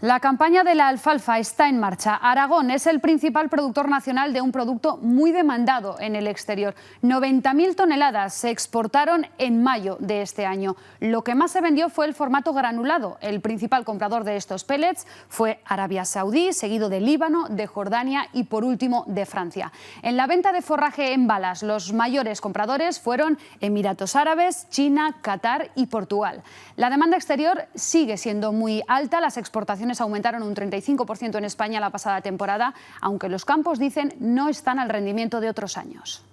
La campaña de la alfalfa está en marcha. Aragón es el principal productor nacional de un producto muy demandado en el exterior. 90.000 toneladas se exportaron en mayo de este año. Lo que más se vendió fue el formato granulado. El principal comprador de estos pellets fue Arabia Saudí, seguido de Líbano, de Jordania y por último de Francia. En la venta de forraje en balas, los mayores compradores fueron Emiratos Árabes, China, Qatar y Portugal. La demanda exterior sigue siendo muy alta. Las exportaciones aumentaron un 35% en España la pasada temporada, aunque los campos, dicen, no están al rendimiento de otros años.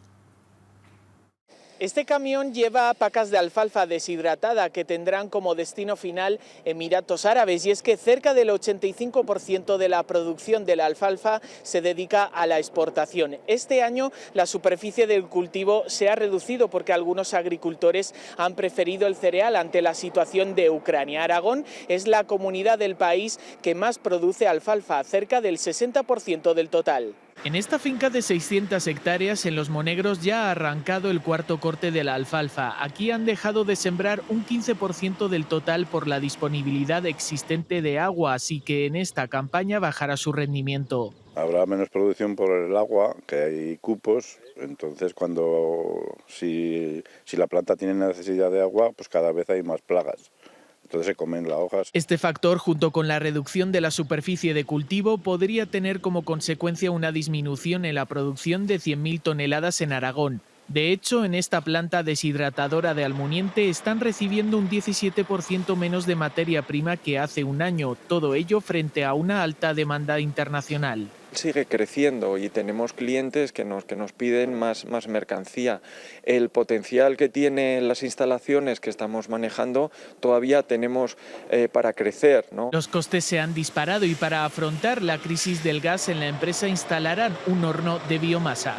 Este camión lleva pacas de alfalfa deshidratada que tendrán como destino final Emiratos Árabes, y es que cerca del 85% de la producción de la alfalfa se dedica a la exportación. Este año la superficie del cultivo se ha reducido porque algunos agricultores han preferido el cereal ante la situación de Ucrania. Aragón es la comunidad del país que más produce alfalfa, cerca del 60% del total. En esta finca de 600 hectáreas en Los Monegros ya ha arrancado el cuarto corte de la alfalfa. Aquí han dejado de sembrar un 15% del total por la disponibilidad existente de agua, así que en esta campaña bajará su rendimiento. Habrá menos producción por el agua, que hay cupos, entonces si la planta tiene necesidad de agua, pues cada vez hay más plagas. Entonces se comen las hojas. Este factor, junto con la reducción de la superficie de cultivo, podría tener como consecuencia una disminución en la producción de 100.000 toneladas en Aragón. De hecho, en esta planta deshidratadora de Almuniente están recibiendo un 17% menos de materia prima que hace un año, todo ello frente a una alta demanda internacional. Sigue creciendo y tenemos clientes que nos piden más mercancía. El potencial que tienen las instalaciones que estamos manejando todavía tenemos para crecer, ¿no? Los costes se han disparado y para afrontar la crisis del gas en la empresa instalarán un horno de biomasa.